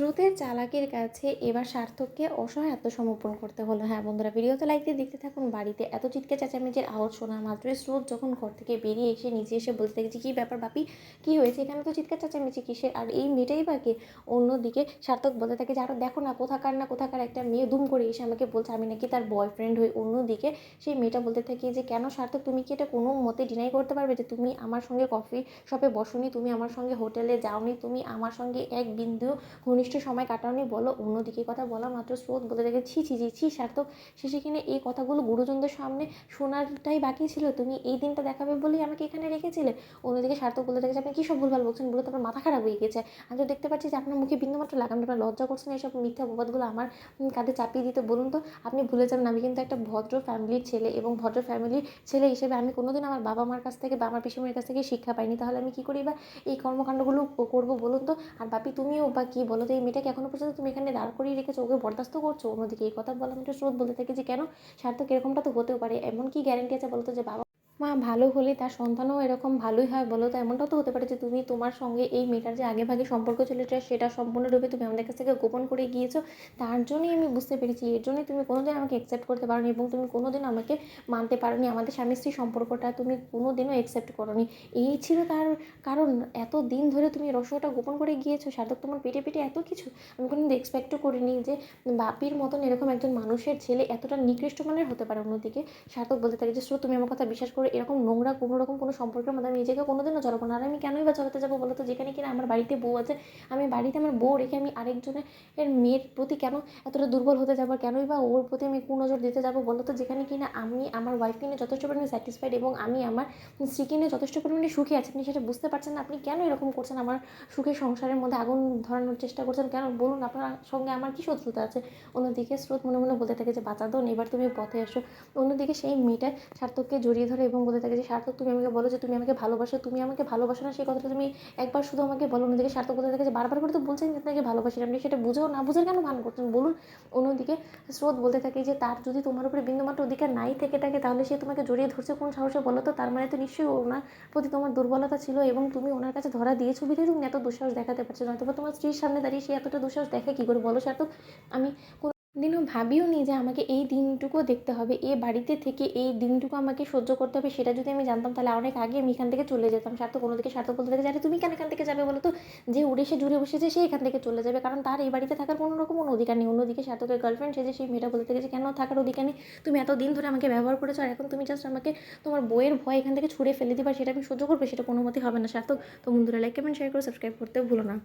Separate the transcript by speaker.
Speaker 1: স্রোতের চালাকির কাছে এবার সার্থককে অসহায় আত্মসমর্পণ করতে হলো। হ্যাঁ বন্ধুরা, ভিডিওতে লাইক দিয়ে দেখতে থাকুন। বাড়িতে এত চিৎকার চেঁচামেচির আওয়াজ শোনা মাত্রই স্রোত যখন ঘর থেকে বেরিয়ে এসে নিচে এসে বলতে দেখেছি, কী ব্যাপার বাপি, কী হয়েছে, এখানে তো চিৎকার চেঁচামেচি কিসের, আর এই মেয়েটাই বা কে? অন্যদিকে সার্থক বলতে থাকে যে আরও দেখো না, কোথাকার একটা মেয়ে দুম করে এসে আমাকে বলছে আমি নাকি তার বয়ফ্রেন্ড হই। অন্যদিকে সেই মেয়েটা বলতে থাকে যে কেন সার্থক, তুমি কি এটা কোনো মতে ডিনাই করতে পারবে যে তুমি আমার সঙ্গে কফি শপে বসোনি, তুমি আমার সঙ্গে হোটেলে যাওনি, তুমি আমার সঙ্গে এক বিন্দু ঘনিষ্ঠ সময় কাটাওনি, বলো। অন্যদিকে কথা বলা মাত্র স্রোত বলতে থাকে ছি ছি ছি ছি সার্থক, শেষে কিনে এই কথাগুলো গুরুজনদের সামনে শোনারটাই বাকি ছিল, তুমি এই দিনটা দেখাবে বলেই আমাকে এখানে রেখেছিলে। অন্যদিকে সার্থক বলতে থাকে আপনি কী সব ভুলভাল বলছেন, বলে তো আপনার মাথা খারাপ হয়ে গেছে। আমি তো দেখতে পাচ্ছি যে আপনার মুখে বিন্দুমাত্র লাগাম, আপনার লজ্জা করছেন এইসব মিথ্যা অপবাদগুলো আমার কাঁধে চাপিয়ে দিতে। বলুন তো, আপনি ভুলে যাবেন আমি কিন্তু একটা ভদ্র ফ্যামিলির ছেলে, এবং ভদ্র ফ্যামিলির ছেলে হিসেবে আমি কোনোদিন আমার বাবা মার কাছ থেকে বা আমার পিসিমণির কাছ থেকে শিক্ষা পাইনি, তাহলে আমি কী করি বা এই কর্মকাণ্ডগুলো করবো বলুন তো। আর বাপি তুমিও বা কী বলো তো, এই মেয়েটাকে এখনো পর্যন্ত তুমি এখানে দাঁড় করিয়ে রেখেছো, ওকে বরদাস্ত করছো। অন্যদিকে এই কথা বলা মেয়েটা স্রোত বলতে থাকে যে কেন, সার্থক এরকমটা তো হতেও পারে, এমন কি গ্যারেন্টি আছে বলো তো যে বাবা মা ভালো হলে তার সন্তানও এরকম ভালোই হয় বলো তো। এমনটাও তো হতে পারে যে তুমি তোমার সঙ্গে এই মেয়েটার যে আগেভাগে সম্পর্ক ছিল সেটা সম্পূর্ণরূপে তুমি আমাদের কাছ থেকে গোপন করে গিয়েছো। তার জন্যই আমি বুঝতে পেরেছি, এর জন্যই তুমি কোনোদিন আমাকে অ্যাকসেপ্ট করতে পারোনি, এবং তুমি কোনোদিন আমাকে মানতে পারোনি, আমাদের স্বামী স্ত্রী সম্পর্কটা তুমি কোনোদিনও অ্যাকসেপ্ট করোনি। এই ছিল তার কারণ। এত দিন ধরে তুমি রহস্যটা গোপন করে গিয়েছো সার্থক, তোমার পেটে পেটে এত কিছু। আমি কোনোদিন এক্সপেক্টও করিনি যে বাপির মতন এরকম একজন মানুষের ছেলে এতটা নিকৃষ্ট মানের হতে পারে। অন্যদিকে সার্থক বলতে থাকে যে তুমি আমার কথা বিশ্বাস করে এরকম নোংরা কোনো রকম কোনো সম্পর্কের মধ্যে আমি নিজেকে কোনোদিনও জড়াবো না। আর আমি কেনই বা জড়াতে যাবো বলো তো, যেখানে কিনা আমার বাড়িতে বউ আছে। আমি বাড়িতে আমার বউ রেখে আমি আরেকজনের মেয়ের প্রতি কেন এতটা দুর্বল হতে যাবো, কেনই বা ওর প্রতি আমি কুনজর দিতে যাবো বলো তো, যেখানে কিনা আমি আমার ওয়াইফকে নিয়ে যথেষ্ট পরিমাণে স্যাটিসফাইড, এবং আমি আমার স্ত্রীকে নিয়ে যথেষ্ট পরিমাণে সুখী আছি। আপনি সেটা বুঝতে পারছেন না, আপনি কেন এরকম করছেন, আমার সুখের সংসারের মধ্যে আগুন ধরানোর চেষ্টা করছেন কেন, বলুন আপনার সঙ্গে আমার কী শত্রুতা আছে। অন্যদিকে স্রোত মনে মনে বলতে থাকে যে বাঁচা দোন, এবার তুমি পথে এসো। অন্যদিকে সেই মেয়েটা সার্থককে জড়িয়ে ধরে এবং বলতে থাকে যে সার্থক, তুমি আমাকে বলো যে তুমি আমাকে ভালোবাসো, তুমি আমাকে ভালোবাসো না, সেই কথাটা তুমি একবার শুধু আমাকে বলো। অন্যদিকে সার্থক বলতে থাকে যে বারবার করে তো বলছেন যে আপনাকে ভালোবাসি, আপনি সেটা বুঝেও না বুঝার কেন ভান করছেন বলুন। অন্যদিকে স্রোত বলতে থাকে যে তার যদি তোমার উপরে বিন্দুমাত্র অধিকার নাই থেকে থাকে, তাহলে সে তোমাকে জড়িয়ে ধরছে কোন সাহসে বলো তো। তার মানে তো নিশ্চয়ই ওনার প্রতি তোমার দুর্বলতা ছিল, এবং তুমি ওনার কাছে ধরা দিয়েছো বিধেই তুমি এত দুঃসাহস দেখাতে পারছো না। অথবা তোমার স্ত্রীর সামনে দাঁড়িয়ে সে এতটা দুঃসাহস দেখে কী করে বলো সার্থক। আমি দিনও ভাবিও নি যে আমাকে এই দিনটুকুও দেখতে হবে, এ বাড়িতে থেকে এই দিনটুকু আমাকে সহ্য করতে হবে। সেটা যদি আমি জানতাম তাহলে অনেক আগে আমি এখান থেকে চলে যেতাম। সার্থক অন্যদিকে সার্থক বলতে থাকে যে আরে তুমি কেন এখান থেকে যাবে বলো তো, যে উড়ে সে জুড়ে বসেছে সে এখান থেকে চলে যাবে, কারণ তার এই বাড়িতে থাকার কোনো রকম কোনো অধিকার নেই। অন্যদিকে সার্থকের গার্লফ্রেন্ড সে যে সেই মেয়েটা বলতে থাকে যে কেন থাকার অধিকার নেই, তুমি এত দিন ধরে আমাকে ব্যবহার করেছো, আর এখন তুমি জাস্ট আমাকে তোমার বইয়ের ভয় এখান থেকে ছুড়ে ফেলে দিবা, সেটা আমি সহ্য করবো, সেটা কোনো মতেই হবে না সার্থক। তো বন্ধুরা লাইক কমেন্ট শেয়ার করে সাবস্ক্রাইব করতে ভুলো না।